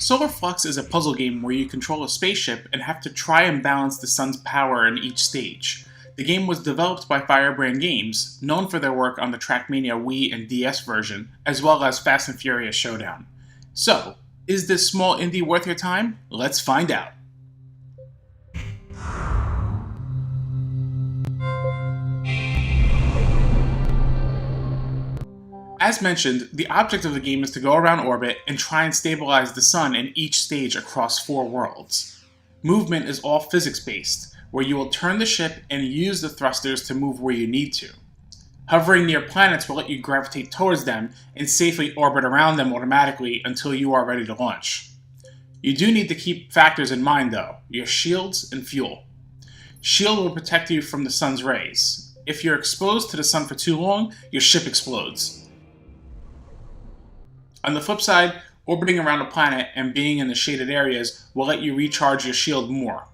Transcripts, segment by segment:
Solar Flux is a puzzle game where you control a spaceship and have to try and balance the sun's power in each stage. The game was developed by Firebrand Games, known for their work on the Trackmania Wii and DS version, as well as Fast and Furious Showdown. So, is this small indie worth your time? Let's find out. As mentioned, the object of the game is to go around orbit and try and stabilize the sun in each stage across 4 worlds. Movement is all physics-based, where you will turn the ship and use the thrusters to move where you need to. Hovering near planets will let you gravitate towards them and safely orbit around them automatically until you are ready to launch. You do need to keep factors in mind though, your shields and fuel. Shield will protect you from the sun's rays. If you're exposed to the sun for too long, your ship explodes. On the flip side, orbiting around a planet and being in the shaded areas will let you recharge your shield more.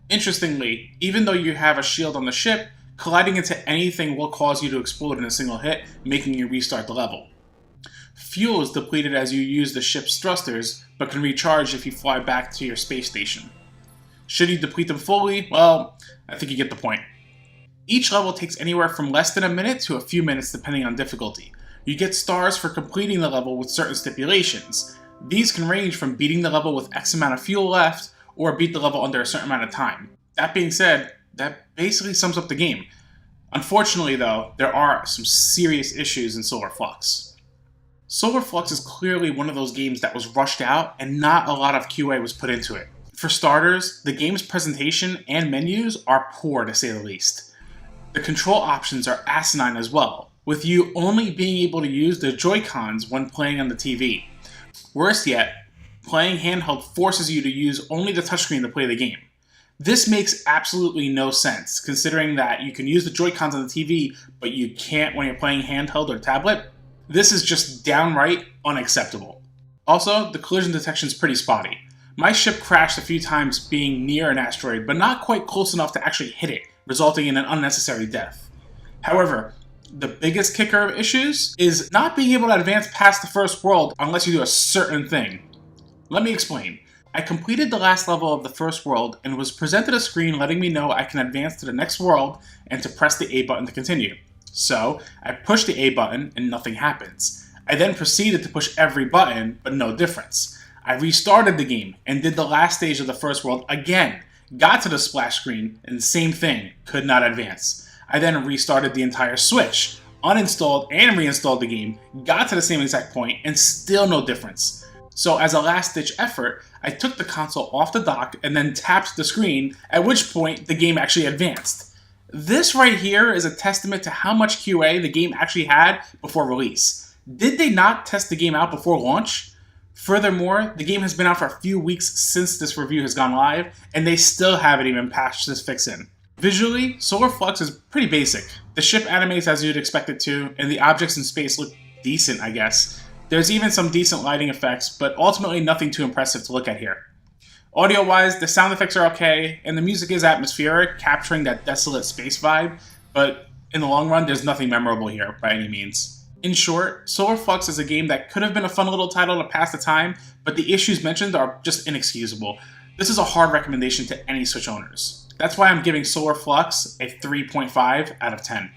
Interestingly, even though you have a shield on the ship, colliding into anything will cause you to explode in a single hit, making you restart the level. Fuel is depleted as you use the ship's thrusters, but can recharge if you fly back to your space station. Should you deplete them fully? Well, I think you get the point. Each level takes anywhere from less than a minute to a few minutes depending on difficulty. You get stars for completing the level with certain stipulations. These can range from beating the level with X amount of fuel left, or beat the level under a certain amount of time. That being said, that basically sums up the game. Unfortunately though, there are some serious issues in Solar Flux. Solar Flux is clearly one of those games that was rushed out and not a lot of QA was put into it. For starters, the game's presentation and menus are poor to say the least. The control options are asinine as well, with you only being able to use the Joy-Cons when playing on the TV. Worse yet, playing handheld forces you to use only the touchscreen to play the game. This makes absolutely no sense, considering that you can use the Joy-Cons on the TV, but you can't when you're playing handheld or tablet. This is just downright unacceptable. Also, the collision detection is pretty spotty. My ship crashed a few times being near an asteroid, but not quite close enough to actually hit it, resulting in an unnecessary death. However, the biggest kicker of issues is not being able to advance past the first world unless you do a certain thing. Let me explain. I completed the last level of the first world and was presented a screen letting me know I can advance to the next world and to press the A button to continue. So, I pushed the A button and nothing happens. I then proceeded to push every button, but no difference. I restarted the game and did the last stage of the first world again, got to the splash screen, and same thing, could not advance. I then restarted the entire Switch, uninstalled and reinstalled the game, got to the same exact point, and still no difference. So as a last-ditch effort, I took the console off the dock and then tapped the screen, at which point the game actually advanced. This right here is a testament to how much QA the game actually had before release. Did they not test the game out before launch? Furthermore, the game has been out for a few weeks since this review has gone live, and they still haven't even patched this fix in. Visually, Solar Flux is pretty basic. The ship animates as you'd expect it to, and the objects in space look decent, I guess. There's even some decent lighting effects, but ultimately nothing too impressive to look at here. Audio-wise, the sound effects are okay, and the music is atmospheric, capturing that desolate space vibe, but in the long run, there's nothing memorable here, by any means. In short, Solar Flux is a game that could have been a fun little title to pass the time, but the issues mentioned are just inexcusable. This is a hard recommendation to any Switch owners. That's why I'm giving Solar Flux a 3.5 out of 10.